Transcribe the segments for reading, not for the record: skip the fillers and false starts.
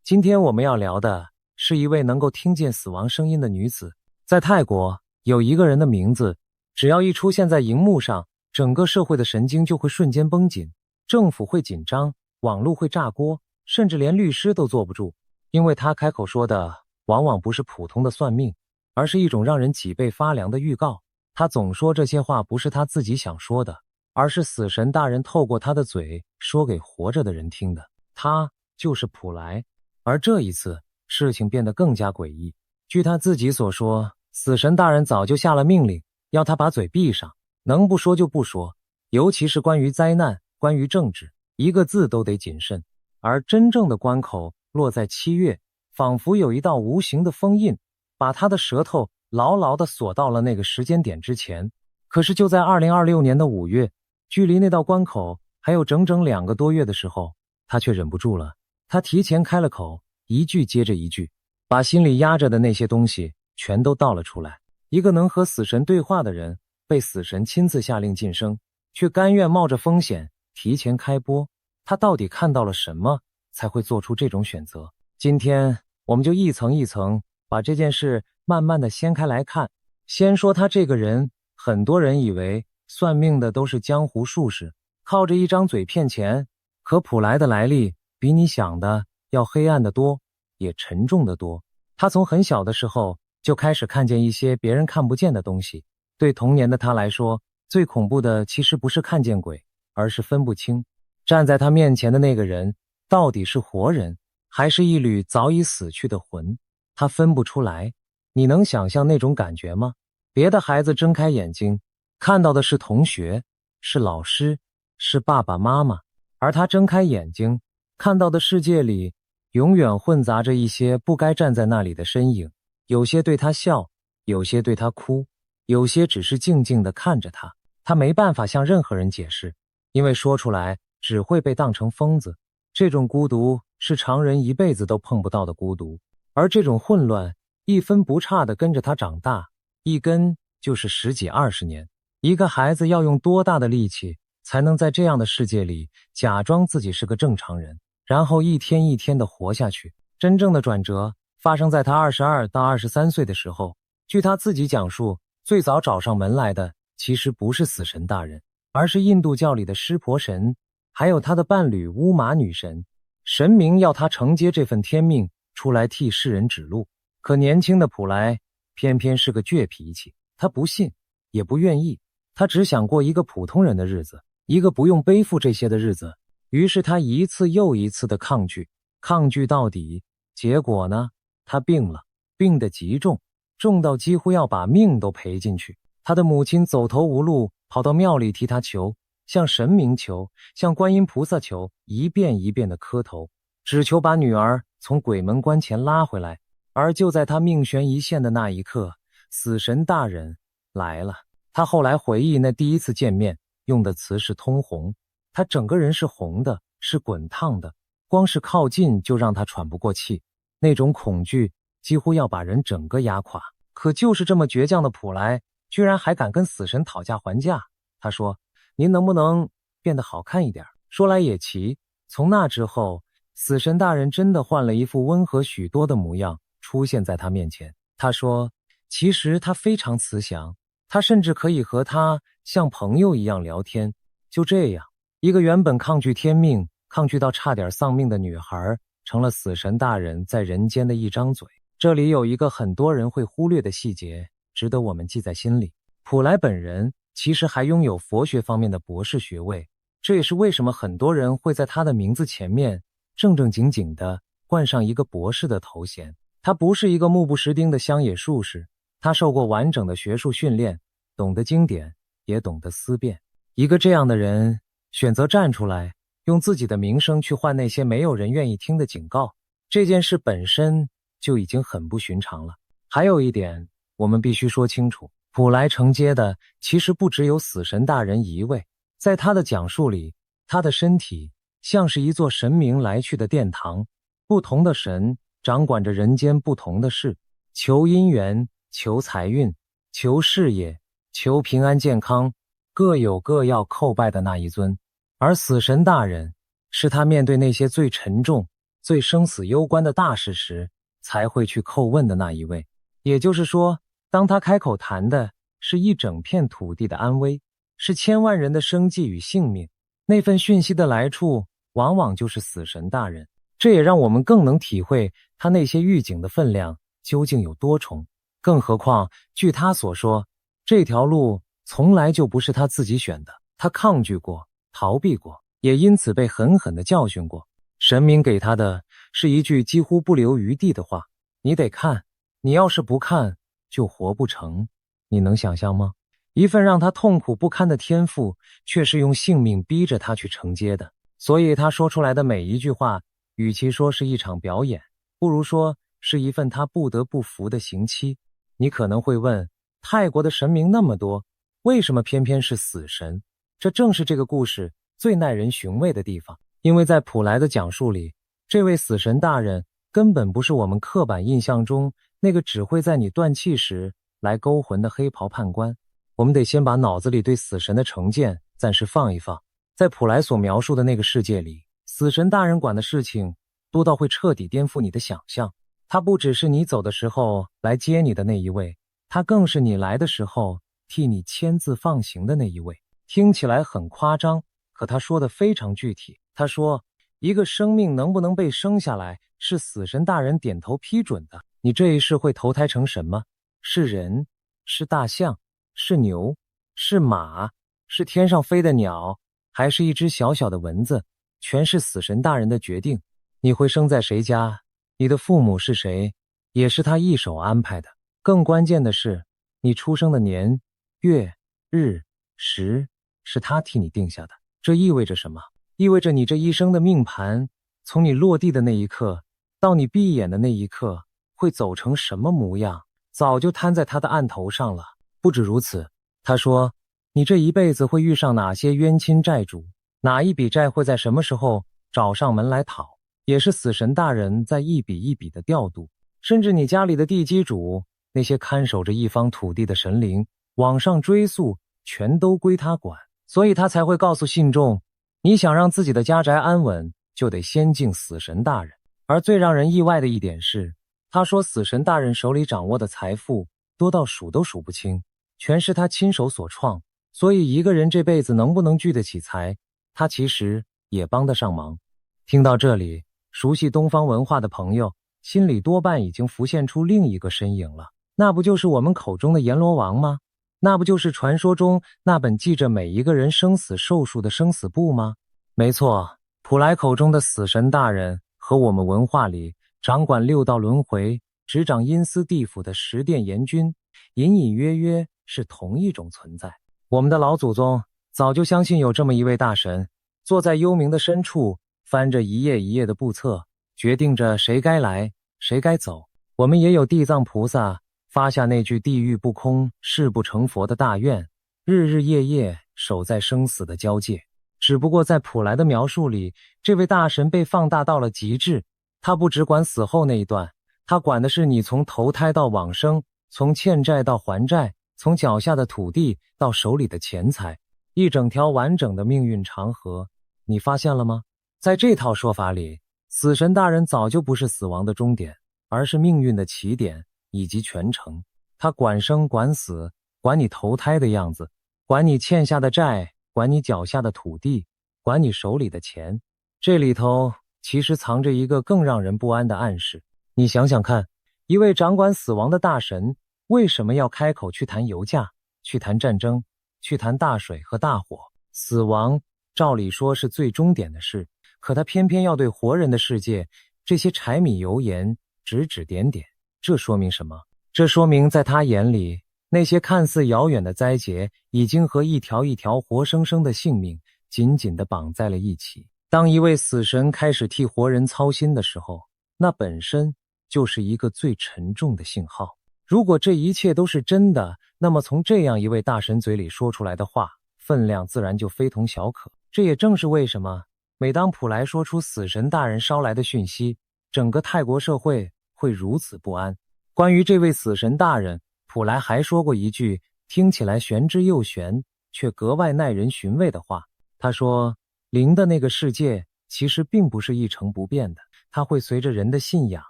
今天我們要聊的是一位能夠聽見死亡聲音的女子。在泰國，有一個人的名字，只要一出現在熒幕上，整個社會的神經就會瞬間繃緊，政府會緊張，網絡會炸鍋，甚至連律師都坐不住，因為他開口說的往往不是普通的算命，而是一種讓人脊背發涼的預告。他總說這些話不是他自己想說的，而是死神大人透過他的嘴說給活着的人聽的。他就是普萊。而這一次事情變得更加詭異。據他自己所說，死神大人早就下了命令，要他把嘴閉上，能不說就不說，尤其是關於災難，關於政治，一個字都得謹慎。而真正的關口落在7月，仿佛有一道無形的封印，把他的舌頭牢牢地鎖到了那個時間點之前。可是就在2026年的5月，距離那道關口還有整整2個多月的時候，他卻忍不住了。他提前開了口，一句接着一句，把心裡壓着的那些東西全都倒了出來。一個能和死神對話的人，被死神親自下令噤聲，卻甘願冒着風險提前開播。他到底看到了什麼，才會做出這種選擇？今天我們就一層一層把這件事慢慢的掀開來看。先說他這個人，很多人以為算命的都是江湖術士，靠着一張嘴騙錢，可普萊的來歷比你想的要黑暗得多，也沉重得多。他從很小的時候就開始看見一些別人看不見的東西。對童年的他來說，最恐怖的其實不是看見鬼，而是分不清站在他面前的那個人到底是活人，還是一縷早已死去的魂。他分不出來。你能想象那種感覺嗎？別的孩子睜開眼睛，看到的是同學，是老師，是爸爸媽媽，而他睜開眼睛，看到的世界裡永遠混雜着一些不該站在那裡的身影，有些對他笑，有些對他哭，有些只是靜靜地看着他。他沒辦法向任何人解釋，因為說出來只會被當成瘋子。這種孤獨是常人一輩子都碰不到的孤獨，而這種混亂一分不差地跟着他長大，一跟就是10幾20年。一個孩子要用多大的力氣才能在這樣的世界裡假裝自己是個正常人，然後一天一天地活下去？真正的轉折發生在他22到23歲的時候。據他自己講述，最早找上門來的其實不是死神大人，而是印度教裡的濕婆神，還有他的伴侶烏瑪女神。神明要他承接這份天命，出來替世人指路。可年輕的普萊偏偏是個倔脾氣，他不信，也不願意，他只想過一個普通人的日子，一個不用背負這些的日子。於是他一次又一次的抗拒，抗拒到底，結果呢？他病了，病得極重，重到幾乎要把命都賠進去。他的母親走投無路，跑到廟裡替他求，向神明求，向觀音菩薩求，一遍一遍的磕頭，只求把女兒從鬼門關前拉回來。而就在他命懸一線的那一刻，死神大人來了。他後來回憶那第一次見面，用的詞是通紅，他整個人是紅的，是滾燙的，光是靠近就讓他喘不過氣，那種恐懼幾乎要把人整個壓垮。可就是這麼倔強的普萊，居然還敢跟死神討價還價。他說：“您能不能變得好看一點？”說來也奇，從那之後，死神大人真的換了一副溫和許多的模樣出現在他面前。他說，其實他非常慈祥，他甚至可以和他像朋友一樣聊天。就這樣，一個原本抗拒天命，抗拒到差點喪命的女孩，成了死神大人在人間的一張嘴。這裡有一個很多人會忽略的細節，值得我們記在心裡。普萊本人其實還擁有佛學方面的博士學位，這也是為什麼很多人會在他的名字前面正正經經地冠上一個博士的頭衔。他不是一個目不識丁的鄉野術士，他受過完整的學術訓練，懂得經典，也懂得思辨。一個這樣的人選擇站出來，用自己的名聲去換那些沒有人願意聽的警告，這件事本身就已經很不尋常了。還有一點我們必須說清楚，普萊承接的其實不只有死神大人一位。在他的講述裡，他的身體像是一座神明來去的殿堂，不同的神掌管着人間不同的事，求姻緣，求財運，求事業，求平安健康，各有各要叩拜的那一尊。而死神大人是他面對那些最沉重、最生死攸關的大事時，才會去叩問的那一位。也就是說，當他開口談的是一整片土地的安危，是千萬人的生計與性命，那份訊息的來處往往就是死神大人。這也讓我們更能體會他那些預警的分量究竟有多重。更何況，據他所說，這條路從來就不是他自己選的，他抗拒過，逃避過，也因此被狠狠地教訓過。神明給他的是一句幾乎不留餘地的話：你得看，你要是不看，就活不成。你能想象嗎？一份讓他痛苦不堪的天賦，卻是用性命逼着他去承接的。所以他說出來的每一句話，與其說是一場表演，不如說是一份他不得不服的刑期。你可能會問，泰國的神明那麼多，為什麼偏偏是死神？這正是這個故事最耐人尋味的地方。因為在普萊的講述裡，這位死神大人根本不是我們刻板印象中那個只會在你斷氣時來勾魂的黑袍判官。我们得先把腦子裡對死神的成見暫時放一放。在普萊所描述的那個世界裡，死神大人管的事情多到會徹底顛覆你的想象。他不只是你走的時候來接你的那一位，他更是你來的時候替你簽字放行的那一位。聽起來很誇張，可他說的非常具體。他說，一個生命能不能被生下來，是死神大人點頭批准的。你這一世會投胎成什麼？是人？是大象？是牛？是馬？是天上飛的鳥？還是一隻小小的蚊子？全是死神大人的決定。你會生在誰家？你的父母是誰？也是他一手安排的。更關鍵的是，你出生的年、月、日、時，是他替你定下的。這意味着什麼？意味着你這一生的命盤，從你落地的那一刻，到你閉眼的那一刻，會走成什麼模樣，早就攤在他的案頭上了。不止如此，他說，你這一輩子會遇上哪些冤親債主，哪一筆債會在什麼時候找上門來討，也是死神大人在一筆一筆的調度。甚至你家裡的地基主，那些看守着一方土地的神靈，往上追溯，全都歸他管。所以他才會告訴信眾，你想讓自己的家宅安穩，就得先敬死神大人。而最讓人意外的一點是，他說死神大人手裡掌握的財富多到數都數不清，全是他親手所創。所以一個人這輩子能不能聚得起財，他其實也幫得上忙。聽到這裡，熟悉東方文化的朋友心裡多半已經浮現出另一個身影了，那不就是我們口中的閻羅王嗎？那不就是傳說中那本記着每一個人生死壽數的生死簿嗎？沒錯，普萊口中的死神大人和我們文化裡掌管六道輪迴、執掌陰司地府的十殿閻君，隱隱約約是同一種存在。我們的老祖宗早就相信有這麼一位大神，坐在幽冥的深處，翻着一頁一頁的簿冊，決定着誰該來，誰該走。我們也有地藏菩薩發下那句地獄不空，誓不成佛的大願，日日夜夜守在生死的交界。只不過在普萊的描述裡，這位大神被放大到了極致。他不只管死後那一段，他管的是你從投胎到往生，從欠債到還債，從腳下的土地到手裡的錢財，一整條完整的命運長河。你發現了嗎？在這套說法裡，死神大人早就不是死亡的終點，而是命運的起點以及全程。他管生管死，管你投胎的樣子，管你欠下的債，管你腳下的土地，管你手裡的錢。這裡頭其實藏着一個更讓人不安的暗示。你想想看，一位掌管死亡的大神，為什麼要開口去談油價，去談戰爭，去談大水和大火？死亡照理說是最終點的事，可他偏偏要對活人的世界這些柴米油鹽指指點點。這說明什麼？這說明在他眼裡，那些看似遙遠的災劫已經和一條一條活生生的性命緊緊地綁在了一起。當一位死神開始替活人操心的時候，那本身就是一個最沉重的信號。如果这一切都是真的，那麼從這樣一位大神嘴裡說出來的話，分量自然就非同小可。這也正是為什麼每當普萊說出死神大人捎來的訊息，整個泰國社會會如此不安。關於這位死神大人，普萊還說過一句聽起來玄之又玄，卻格外耐人尋味的話。他說，靈的那個世界其實並不是一成不變的，它會隨着人的信仰，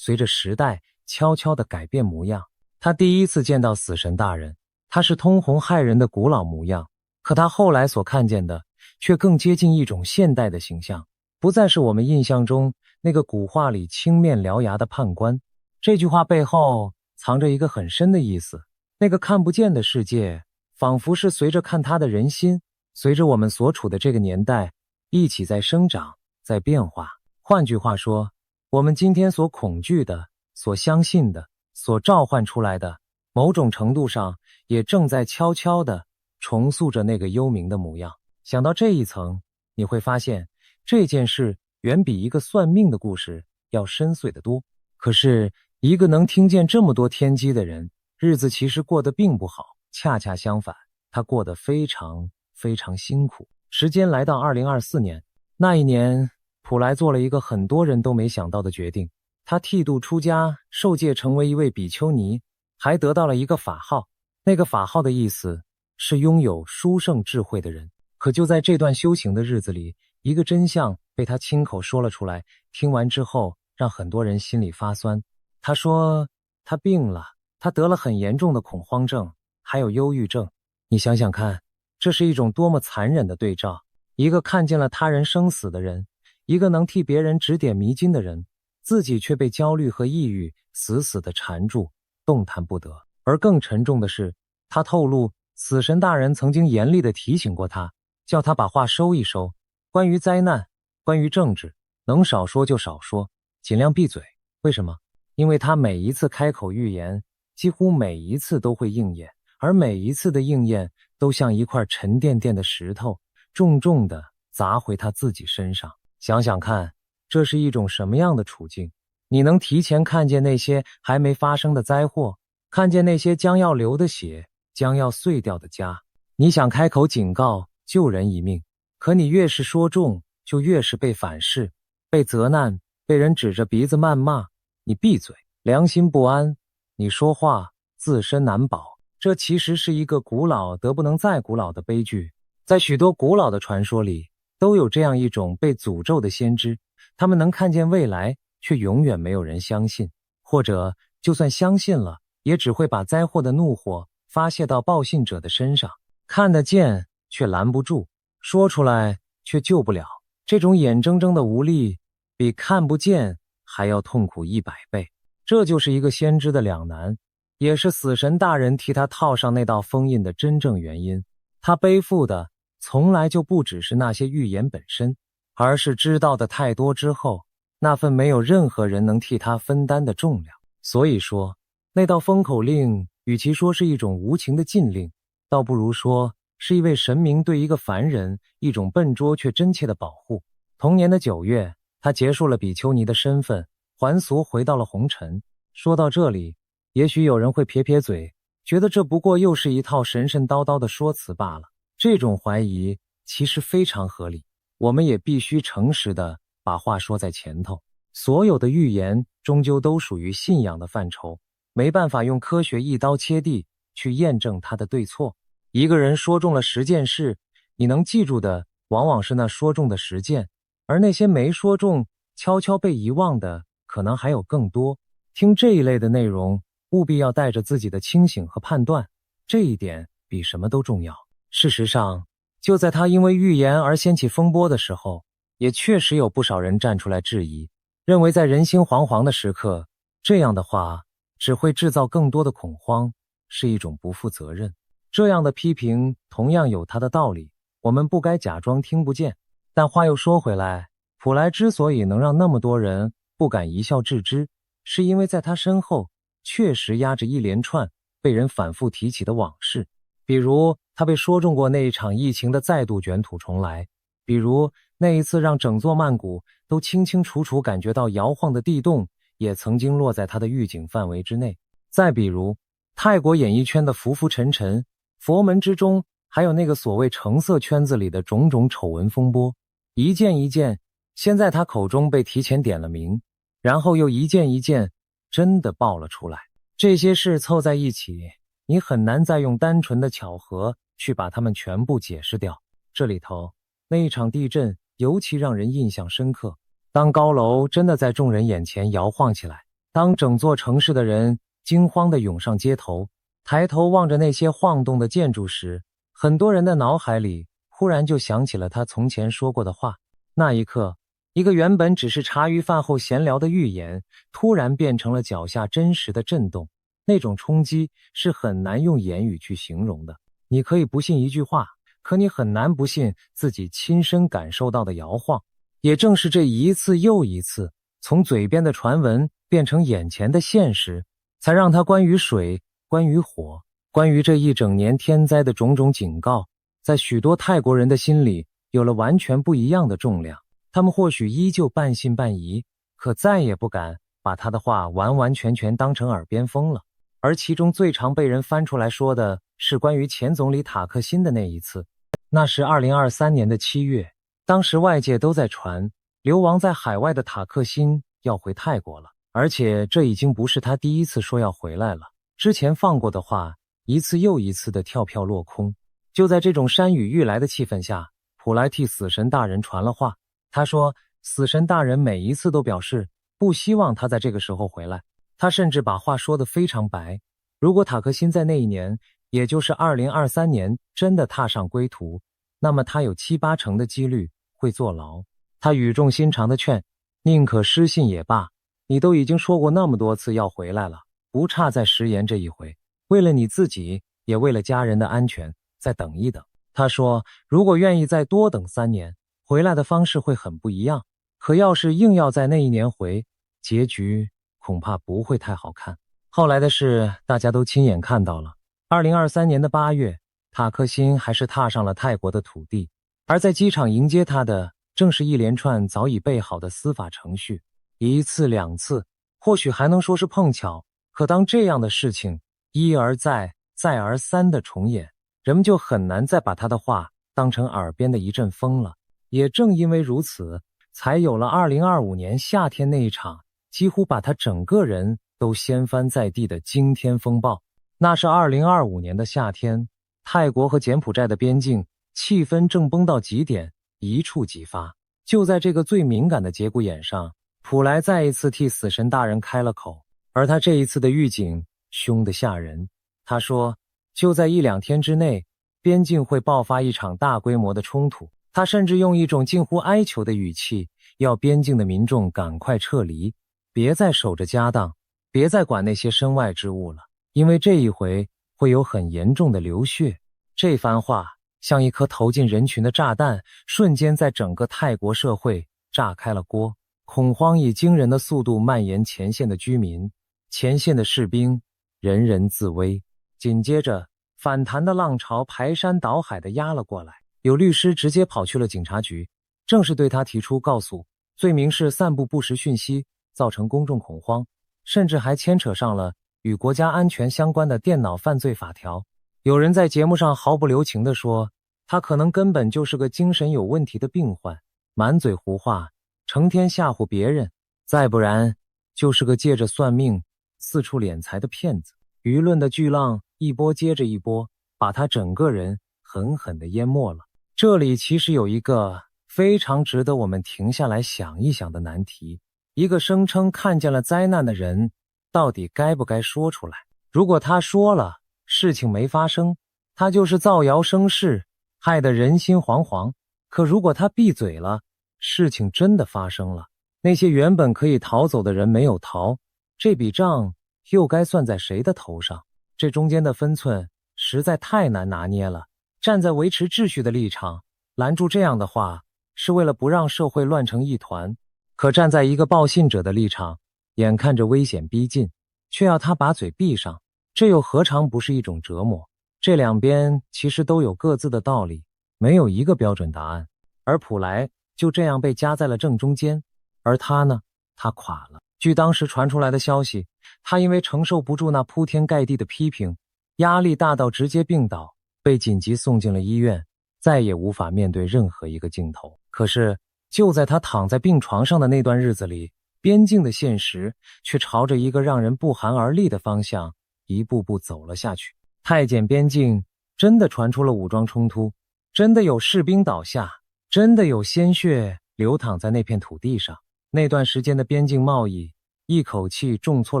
隨着時代悄悄地改變模樣。他第一次見到死神大人，他是通紅駭人的古老模樣，可他後來所看見的卻更接近一種現代的形象，不再是我們印象中那個古畫裡青面獠牙的判官。這句話背後藏着一個很深的意思，那個看不見的世界仿佛是隨着看他的人心，隨着我們所處的這個年代一起在生長，在变化。換句話說，我們今天所恐懼的，所相信的，所召喚出來的，某種程度上也正在悄悄地重塑着那個幽冥的模樣。想到這一層，你會發現這件事遠比一個算命的故事要深邃得多。可是一個能聽見這麼多天機的人，日子其實過得並不好，恰恰相反，他過得非常非常辛苦。时間來到2024年，那一年普萊做了一個很多人都沒想到的決定，他剃度出家，受戒成為一位比丘尼，還得到了一個法號。那個法號的意思是擁有殊勝智慧的人。可就在这段修行的日子裡，一個真相被他親口說了出來，聽完之後讓很多人心裡發酸。他說他病了，他得了很嚴重的恐慌症，還有憂鬱症。你想想看，這是一種多麼殘忍的對照，一個看見了他人生死的人，一個能替別人指點迷津的人，自己卻被焦慮和抑鬱死死地纏住，動彈不得。而更沉重的是，他透露死神大人曾經嚴厲地提醒過他，叫他把話收一收，關於災難，關於政治，能少說就少說，盡量閉嘴。為什麼？因為他每一次開口預言，幾乎每一次都會應驗，而每一次的應驗都像一塊沉甸甸的石頭，重重地砸回他自己身上。想想看，這是一種什麼樣的處境？你能提前看見那些還沒發生的災禍，看見那些將要流的血，將要碎掉的家。你想開口警告，救人一命，可你越是說中，就越是被反噬，被責難，被人指着鼻子謾罵。你閉嘴，良心不安，你說話自身難保。這其實是一個古老得不能再古老的悲劇。在許多古老的傳說裡，都有這樣一種被詛咒的先知，他們能看見未來，卻永遠沒有人相信，或者就算相信了，也只會把災禍的怒火發洩到報信者的身上。看得見卻攔不住，說出來卻救不了。這種眼睜睜的無力，比看不見還要痛苦100倍。這就是一個先知的兩難，也是死神大人替他套上那道封印的真正原因。他背負的從來就不只是那些預言本身，而是知道的太多之後，那份沒有任何人能替他分擔的重量。所以說，那道封口令與其說是一種無情的禁令，倒不如說是一位神明對一個凡人一種笨拙卻真切的保護。同年的9月，他結束了比丘尼的身份，還俗回到了紅塵。說到這裡，也許有人會撇撇嘴，覺得這不過又是一套神神叨叨的說辭罷了。這種懷疑其實非常合理，我們也必須誠實地把話說在前頭。所有的預言終究都屬於信仰的範疇，沒辦法用科學一刀切地去驗證它的對錯。一個人說中了10件事，你能記住的往往是那說中的10件，而那些沒說中，悄悄被遺忘的，可能還有更多。聽這一類的內容，務必要帶着自己的清醒和判斷，這一點比什麼都重要。事實上，就在他因為預言而掀起風波的時候，也確實有不少人站出來質疑，認為在人心惶惶的時刻，這樣的話只會制造更多的恐慌，是一種不負責任。這樣的批評同樣有它的道理，我們不該假裝聽不見。但話又說回來，普萊之所以能讓那麼多人不敢一笑置之，是因為在他身後確實壓着一連串被人反復提起的往事。比如他被說中過那一場疫情的再度捲土重來，比如那一次讓整座曼谷都清清楚楚感覺到摇晃的地洞，也曾經落在他的預警範圍之內。再比如泰國演藝圈的浮浮沉沉，佛門之中還有那個所謂橙色圈子裡的種種醜聞風波，一件一件先在他口中被提前點了名，然後又一件一件真的爆了出來。這些事湊在一起，你很難再用單純的巧合去把它們全部解釋掉。這裡頭那一場地震尤其讓人印象深刻。當高樓真的在眾人眼前搖晃起來，當整座城市的人驚慌地湧上街頭，抬頭望着那些晃動的建築時，很多人的腦海裡忽然就想起了他從前說過的話。那一刻，一個原本只是茶餘飯後閒聊的預言，突然變成了腳下真實的震動。那種衝擊是很難用言語去形容的。你可以不信一句話，可你很難不信自己親身感受到的摇晃。也正是這一次又一次，從嘴邊的傳聞變成眼前的現實，才讓他關於水、關於火、關於這一整年天災的種種警告，在許多泰國人的心裡有了完全不一樣的重量。他們或許依舊半信半疑，可再也不敢把他的話完完全全當成耳邊風了。而其中最常被人翻出来說的是關於前總理塔克辛的那一次。那是2023年的7月，當時外界都在傳流亡在海外的塔克辛要回泰國了，而且這已經不是他第一次說要回来了。之前放過的話一次又一次的跳票落空。就在這種山雨欲來的氣氛下，普萊替死神大人傳了話。他說死神大人每一次都表示不希望他在這個時候回來。他甚至把話說得非常白，如果塔克辛在那一年，也就是2023年真的踏上歸途，那麼他有7、8成的幾率會坐牢。他語重心長地勸，寧可失信也罷，你都已經說過那麼多次要回來了，不差再食言這一回，為了你自己，也為了家人的安全，再等一等。他說如果願意再多等3年，回來的方式會很不一樣，可要是硬要在那一年回，結局恐怕不会太好看。後來的事大家都親眼看到了。2023年的8月，塔克辛還是踏上了泰國的土地，而在機場迎接他的正是一連串早已備好的司法程序。1次2次，或許還能說是碰巧，可當這樣的事情一而再再而三的重演，人們就很難再把他的話當成耳邊的一陣風了。也正因為如此，才有了2025年夏天那一场幾乎把他整個人都掀翻在地的驚天風暴。那是2025年的夏天，泰國和柬埔寨的邊境氣氛正繃到極點，一觸即發。就在這個最敏感的節骨眼上，普萊再一次替死神大人開了口，而他這一次的預警兇得嚇人。他說就在1、2天之內，邊境會爆發一場大規模的衝突。他甚至用一種近乎哀求的語氣，要邊境的民眾趕快撤離，別再守着家當，別再管那些身外之物了，因為這一回會有很嚴重的流血。這番話像一顆投進人群的炸彈，瞬間在整個泰國社會炸開了鍋。恐慌以驚人的速度蔓延前線的居民，前線的士兵人人自危。緊接着，反彈的浪潮排山倒海地壓了過來。有律師直接跑去了警察局，正式對他提出告訴，罪名是散布不實訊息，造成公众恐慌，甚至還牽扯上了與國家安全相關的電腦犯罪法條。有人在節目上毫不留情地說，他可能根本就是個精神有問題的病患，滿嘴胡話，成天嚇唬別人，再不然就是個借着算命四處斂財的騙子。輿論的巨浪一波接着一波，把他整個人狠狠地淹沒了。這裡其實有一個非常值得我們停下來想一想的難題，一個聲稱看見了災難的人到底該不該說出来？如果他說了，事情沒發生，他就是造謠生事，害得人心惶惶。可如果他閉嘴了，事情真的發生了，那些原本可以逃走的人沒有逃，這筆賬又該算在誰的頭上？這中間的分寸實在太難拿捏了。站在維持秩序的立場，攔住這樣的話，是為了不讓社會亂成一團。可站在一個報信者的立場，眼看着危險逼近，卻要他把嘴閉上，這又何嘗不是一種折磨？這兩邊其實都有各自的道理，沒有一個標準答案。而普萊就這樣被夾在了正中間，而他呢，他垮了。據當時傳出來的消息，他因為承受不住那鋪天蓋地的批評，壓力大到直接病倒，被緊急送進了醫院，再也無法面對任何一個鏡頭。可是就在他躺在病床上的那段日子裡，邊境的現實卻朝着一個讓人不寒而栗的方向一步步走了下去。泰柬邊境真的傳出了武裝衝突，真的有士兵倒下，真的有鮮血流淌在那片土地上。那段時間的邊境貿易一口氣重挫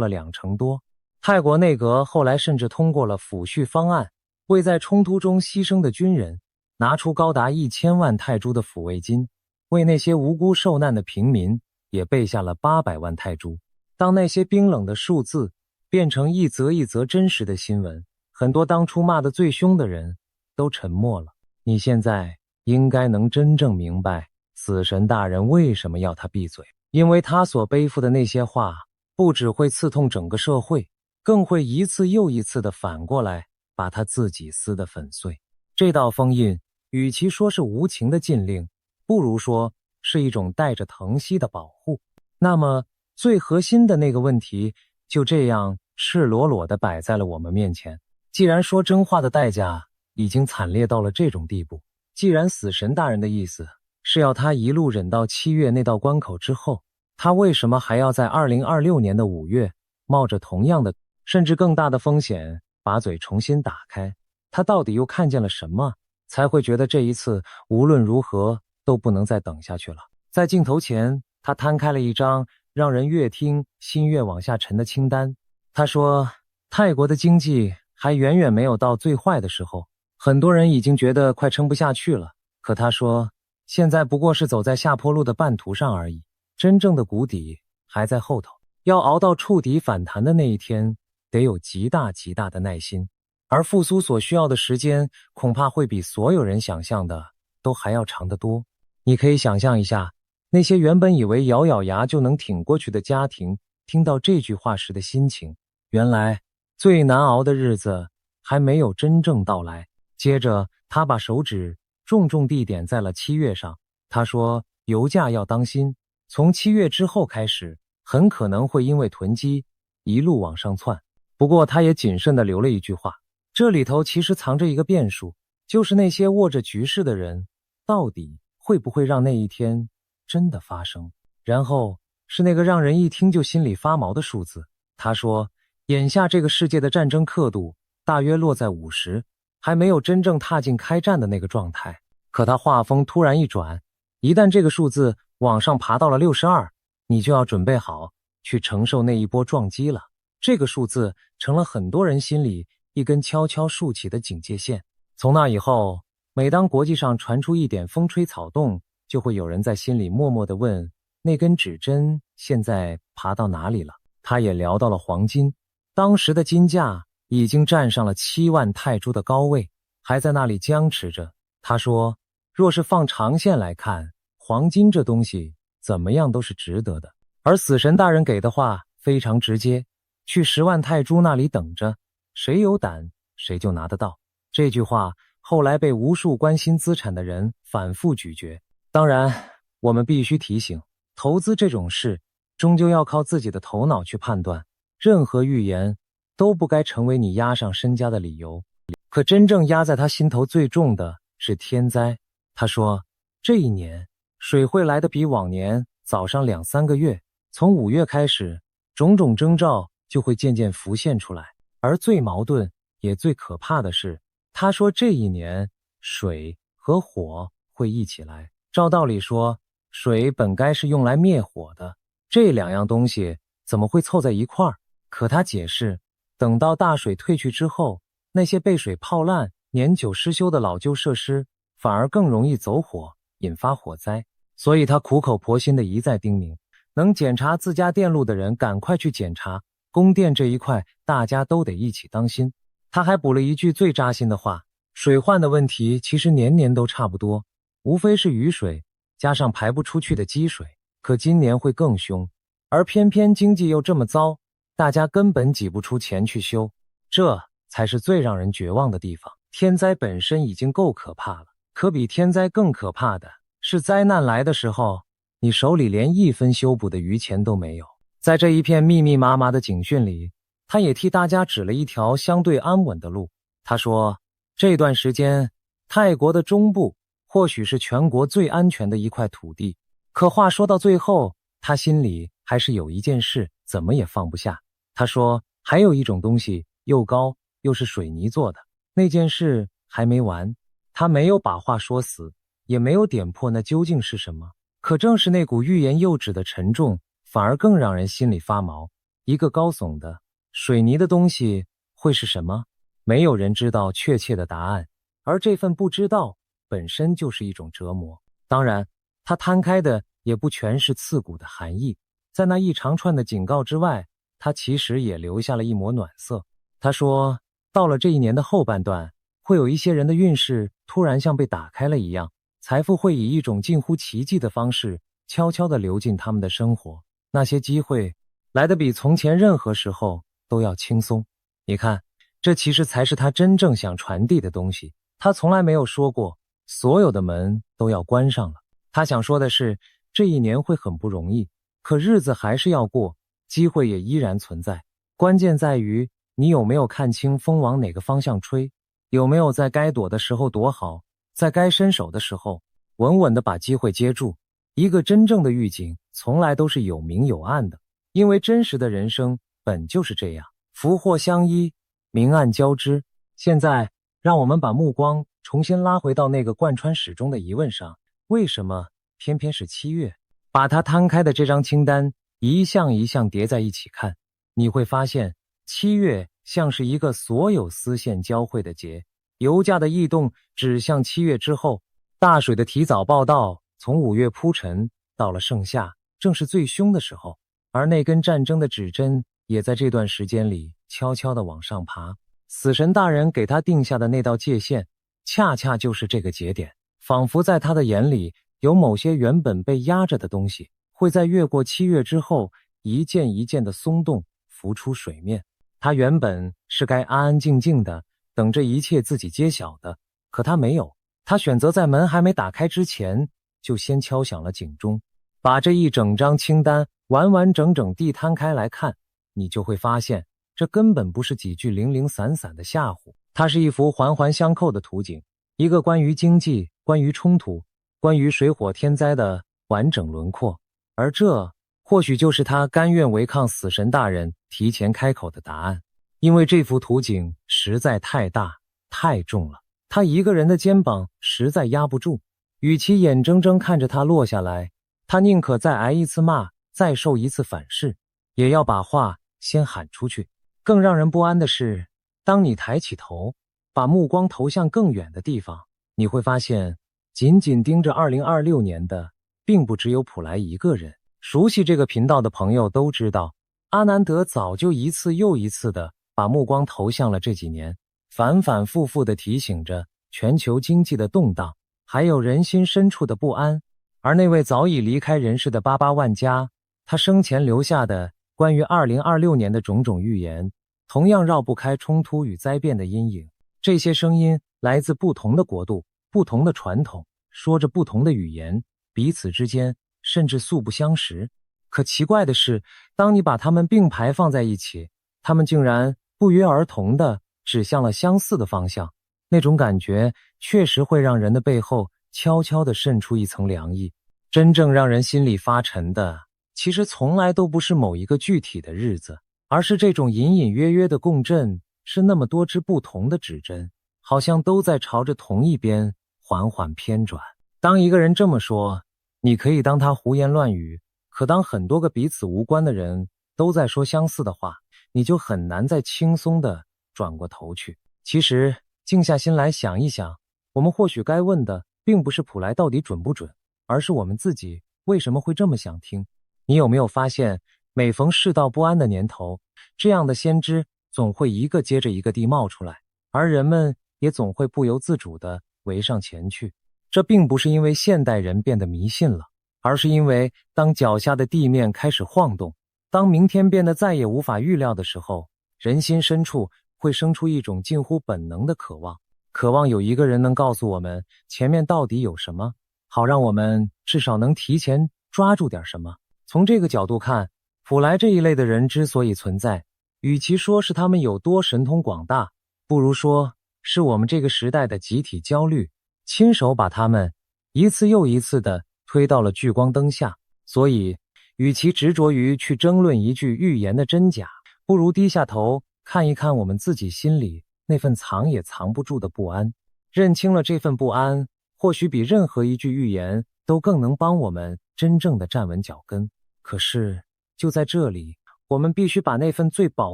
了2成多。泰國內閣後來甚至通過了撫恤方案，為在衝突中犧牲的軍人拿出高達1000萬泰銖的撫慰金，為那些無辜受難的平民也備下了800萬泰銖。當那些冰冷的數字變成一則一則真實的新聞，很多當初罵得最兇的人都沉默了。你現在應該能真正明白死神大人為什麼要他閉嘴，因為他所背負的那些話不只會刺痛整個社會，更會一次又一次地反過來把他自己撕得粉碎。這道封印與其說是無情的禁令，不如說是一種帶着疼惜的保護。那麼最核心的那個問題就這樣赤裸裸地擺在了我們面前。既然說真話的代價已經慘烈到了這種地步，既然死神大人的意思是要他一路忍到7月那道關口之後，他為什麼還要在2026年的5月冒着同樣的甚至更大的風險把嘴重新打開？他到底又看見了什麼，才会覺得這一次無論如何都不能再等下去了？在鏡頭前，他攤開了一張讓人越聽心越往下沉的清單。他說，泰國的經濟還遠遠沒有到最壞的時候，很多人已經覺得快撐不下去了。可他說，現在不過是走在下坡路的半途上而已，真正的谷底還在後頭。要熬到觸底反彈的那一天，得有極大極大的耐心，而復蘇所需要的時間恐怕會比所有人想象的都還要長得多。你可以想象一下，那些原本以為咬咬牙就能挺過去的家庭，聽到這句話時的心情。原來最難熬的日子還沒有真正到來。接着他把手指重重地點在了7月上。他說，油價要當心，從7月之後開始很可能會因為囤積一路往上竄。不過他也謹慎地留了一句話，這裡頭其實藏着一個變數，就是那些握着局勢的人到底會不會讓那一天真的發生。然後是那個讓人一聽就心裡發毛的數字。他說，眼下這個世界的戰爭刻度大約落在50，還沒有真正踏進開戰的那個狀態。可他話鋒突然一轉，一旦這個數字往上爬到了62，你就要準備好去承受那一波撞擊了。這個數字成了很多人心裡一根悄悄豎起的警戒線。從那以後，每當國際上傳出一點風吹草動，就會有人在心裡默默地問，那根指針現在爬到哪裡了？他也聊到了黄金，當時的金價已經站上了7萬泰銖的高位，還在那裡僵持着。他說，若是放長線來看，黃金這東西怎麼樣都是值得的。而死神大人給的話非常直接，去10萬泰銖那裡等着，誰有膽誰就拿得到。這句話後來被無數關心資產的人反覆咀嚼。當然，我們必須提醒，投資這種事終究要靠自己的頭腦去判斷，任何預言都不該成為你押上身家的理由。可真正壓在他心頭最重的是天災。他說，這一年水會來得比往年早上2-3個月，從5月開始，種種徵兆就會漸漸浮現出來。而最矛盾也最可怕的是，他說這一年水和火會一起來。照道理說，水本該是用來滅火的，這兩樣東西怎麼會湊在一塊兒？可他解釋，等到大水退去之後，那些被水泡爛、年久失修的老舊設施反而更容易走火，引發火災。所以他苦口婆心地一再叮嚀，能檢查自家電路的人趕快去檢查，供電這一塊大家都得一起當心。他還補了一句最扎心的話，水患的問題其實年年都差不多，無非是雨水加上排不出去的積水，可今年会更凶，而偏偏經濟又這麼糟，大家根本擠不出錢去修，這才是最讓人絕望的地方。天災本身已經夠可怕了，可比天災更可怕的是災難來的時候，你手裡連1分修補的餘錢都沒有。在這一片密密麻麻的警訊裡，他也替大家指了一條相對安穩的路。他說，這段時間泰國的中部或許是全國最安全的一塊土地。可話說到最後，他心裡還是有一件事怎麼也放不下。他說，還有一種東西又高又是水泥做的，那件事還沒完。他沒有把話說死，也沒有點破那究竟是什麼。可正是那股欲言又止的沉重，反而更讓人心裡發毛。一個高聳的水泥的東西會是什麼？沒有人知道確切的答案，而這份不知道本身就是一種折磨。當然，它攤開的也不全是刺骨的寒意，在那一長串的警告之外，它其實也留下了一抹暖色。他說，到了這一年的後半段，會有一些人的運勢突然像被打開了一樣，財富會以一種近乎奇蹟的方式悄悄地流進他們的生活。那些機會來得比從前任何時候都要輕鬆。你看，這其實才是他真正想傳遞的東西。他從來沒有說過所有的門都要關上了。他想說的是，這一年會很不容易，可日子還是要過，機會也依然存在。關鍵在於你有沒有看清風往哪個方向吹，有沒有在該躲的時候躲好，在該伸手的時候穩穩地把機會接住。一個真正的預警從來都是有明有暗的，因為真實的人生本就是這樣，福禍相依，明暗交織。現在讓我們把目光重新拉回到那個貫穿始終的疑問上，為什麼偏偏是7月？把它攤開的這張清單一項一項疊在一起看，你會發現7月像是一個所有絲線交匯的結。油價的異動指向7月之後，大水的提早報道從5月鋪陳到了盛夏，正是最凶的時候，而那根戰爭的指針也在這段時間裡悄悄地往上爬。死神大人給他定下的那道界限，恰恰就是這個節點，仿佛在他的眼裡，有某些原本被壓着的東西，會在越過7月之後，一件一件的鬆動，浮出水面。他原本是該安安靜靜的，等着一切自己揭曉的，可他沒有，他選擇在門還沒打開之前，就先敲響了警鐘。把這一整張清單完完整整地攤開來看，你就會發現，這根本不是幾句零零散散的嚇唬，它是一幅環環相扣的圖景，一個關於經濟、關於衝突、關於水火天災的完整輪廓。而這或許就是他甘願違抗死神大人提前開口的答案，因為這幅圖景實在太大太重了，他一個人的肩膀實在壓不住。與其眼睜睜看着它落下來，他寧可再挨一次罵，再受一次反噬，也要把話先喊出去。更讓人不安的是，當你抬起頭，把目光投向更遠的地方，你会發現緊緊盯着2026年的並不只有普萊一個人。熟悉這個頻道的朋友都知道，阿南德早就一次又一次地把目光投向了這幾年，反反复复地提醒着全球經濟的動盪，還有人心深處的不安。而那位早已離開人世的88萬加，他生前留下的關於2026年的種種預言，同樣繞不開衝突與災變的陰影。這些聲音來自不同的國度，不同的傳統，說着不同的語言，彼此之間甚至素不相識。可奇怪的是，當你把它們並排放在一起，它們竟然不約而同地指向了相似的方向。那種感覺確實會讓人的背後悄悄地滲出一層涼意。真正讓人心裡發沉的，其實從來都不是某一個具體的日子，而是這種隱隱約約的共振，是那麼多支不同的指針，好像都在朝着同一邊緩緩偏轉。當一個人這麼說，你可以當他胡言亂語，可當很多個彼此無關的人都在說相似的話，你就很難再輕鬆地轉過頭去。其實靜下心來想一想，我們或許該問的並不是普萊到底準不準，而是我們自己為什麼會這麼想聽。你有沒有發現，每逢世道不安的年頭，這樣的先知總會一個接着一個地冒出來，而人們也總會不由自主地圍上前去。這並不是因為現代人變得迷信了，而是因為當腳下的地面開始晃動，當明天變得再也無法預料的時候，人心深處會生出一種近乎本能的渴望，渴望有一個人能告訴我們前面到底有什麼，好讓我們至少能提前抓住點什麼。從這個角度看，普萊這一類的人之所以存在，與其說是他們有多神通廣大，不如說是我們這個時代的集體焦慮親手把他們一次又一次地推到了聚光燈下。所以與其執着於去爭論一句預言的真假，不如低下頭看一看我們自己心裡那份藏也藏不住的不安。認清了這份不安，或許比任何一句預言都更能幫我們真正的站穩腳跟。可是就在這裡，我們必須把那份最寶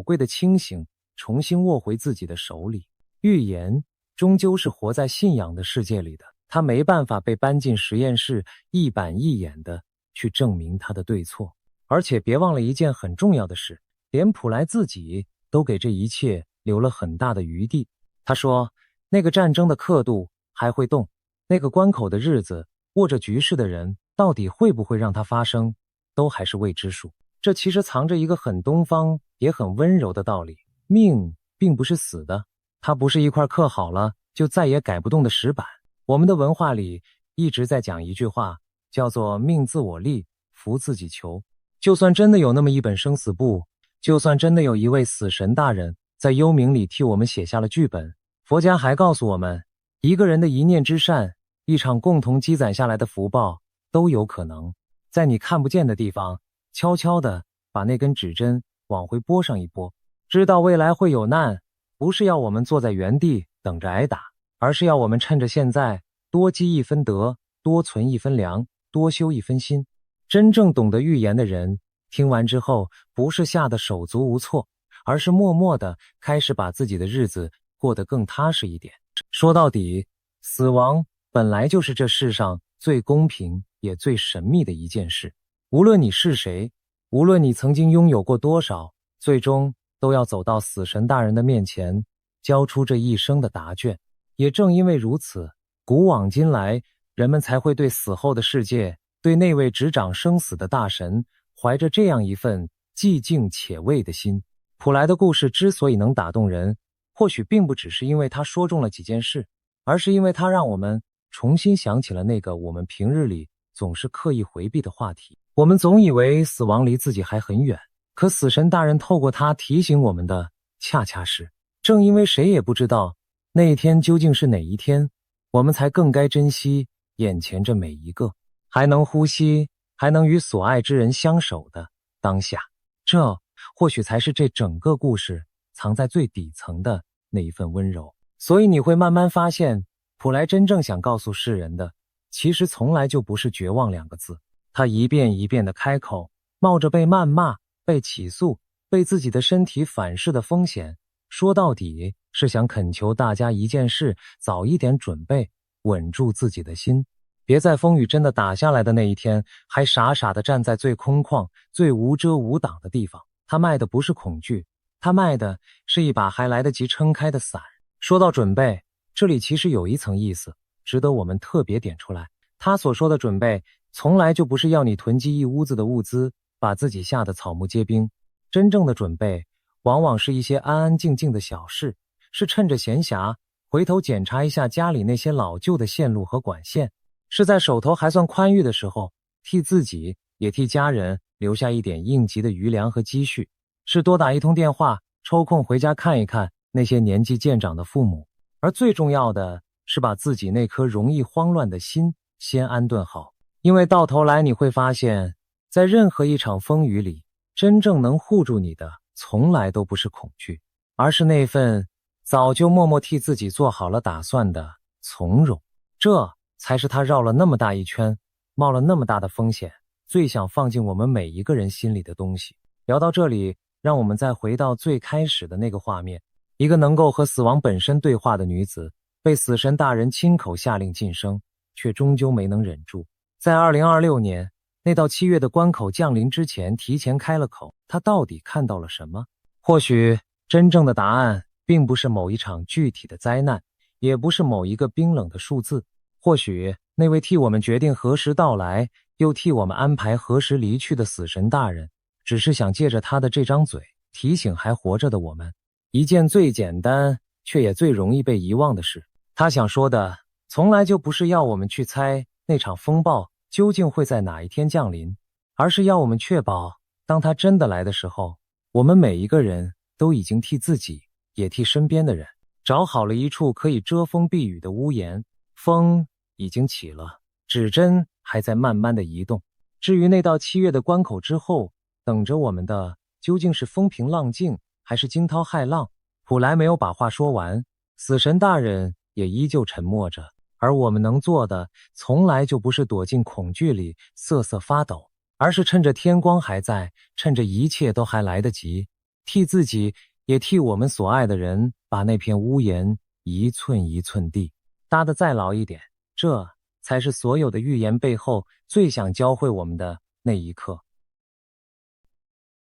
貴的清醒重新握回自己的手裡。預言終究是活在信仰的世界裡的，它沒辦法被搬進實驗室一板一眼的去證明它的對錯。而且別忘了一件很重要的事，連普萊自己都給這一切留了很大的餘地。他說，那個戰爭的刻度還會動，那個關口的日子，握着局勢的人到底會不會讓它發生，都還是未知數。這其實藏着一個很東方也很溫柔的道理，命並不是死的，它不是一塊刻好了就再也改不動的石板。我們的文化裡一直在講一句話，叫做命自我立，福自己求。就算真的有那麼一本生死簿，就算真的有一位死神大人在幽冥裡替我們寫下了劇本，佛家還告訴我們，一個人的一念之善，一場共同積攢下來的福報，都有可能在你看不見的地方悄悄地把那根指針往回撥上一撥。知道未来會有難，不是要我們坐在原地等着挨打，而是要我們趁着現在多積一分德，多存一分糧，多修一分心。真正懂得預言的人，聽完之後不是嚇得手足無措，而是默默地開始把自己的日子過得更踏實一點。說到底，死亡本來就是這世上最公平也最神秘的一件事。無論你是誰，無論你曾經擁有過多少，最終都要走到死神大人的面前，交出這一生的答卷。也正因為如此，古往今來，人們才會對死後的世界，對那位執掌生死的大神，懷着這樣一份寂靜且畏的心。普萊的故事之所以能打動人，或許並不只是因為他說中了幾件事，而是因為他讓我們重新想起了那個我們平日裡總是刻意回避的話題。我們總以為死亡離自己還很遠，可死神大人透過他提醒我們的，恰恰是，正因為誰也不知道那一天究竟是哪一天，我們才更該珍惜眼前這每一個還能呼吸，還能與所愛之人相守的當下。這或許才是這整個故事藏在最底層的那一份溫柔。所以你會慢慢發現，普萊真正想告訴世人的，其實從來就不是絕望兩個字。他一遍一遍地開口，冒着被謾罵、被起訴、被自己的身體反噬的風險，說到底是想懇求大家一件事，早一點準備，穩住自己的心。別在風雨真的打下來的那一天，還傻傻地站在最空曠、最無遮無擋的地方。他賣的不是恐懼，他賣的是一把還來得及撐開的傘。說到準備，這裡其實有一層意思，值得我們特別點出來。他所說的準備，從來就不是要你囤積一屋子的物資，把自己嚇得草木皆兵。真正的準備，往往是一些安安靜靜的小事，是趁着閒暇，回頭檢查一下家裡那些老舊的線路和管線，是在手頭還算寬裕的時候，替自己也替家人留下一點應急的餘糧和積蓄，是多打一通電話，抽空回家看一看那些年紀漸長的父母。而最重要的是把自己那顆容易慌亂的心先安頓好，因為到頭來你會發現，在任何一場風雨裡，真正能護住你的，從來都不是恐懼，而是那份早就默默替自己做好了打算的從容。這才是他繞了那麼大一圈，冒了那麼大的風險，最想放進我們每一個人心裡的東西。聊到這裡，讓我們再回到最開始的那個畫面，一個能夠和死亡本身对話的女子，被死神大人親口下令晋升，卻終究沒能忍住，在2026年那道7月的關口降臨之前提前開了口。她到底看到了什麼？或許真正的答案並不是某一場具體的災難，也不是某一個冰冷的數字。或許那位替我們決定何时到來，又替我們安排何时離去的死神大人，只是想借着他的這張嘴，提醒還活着的我們一件最簡單卻也最容易被遺忘的事。他想說的從來就不是要我們去猜那場風暴究竟會在哪一天降臨，而是要我們確保當它真的來的時候，我們每一個人都已經替自己也替身邊的人找好了一處可以遮風避雨的屋檐。風已經起了，指針還在慢慢的移動。至於那道7月的關口之後，等着我們的究竟是風平浪靜，還是驚濤駭浪？普萊沒有把話說完，死神大人也依舊沉默着。而我們能做的，從來就不是躲進恐懼裡瑟瑟發抖，而是趁着天光還在，趁着一切都還來得及，替自己也替我們所愛的人，把那片屋檐一寸一寸地搭得再牢一點。這才是所有的預言背後最想教會我們的那一刻。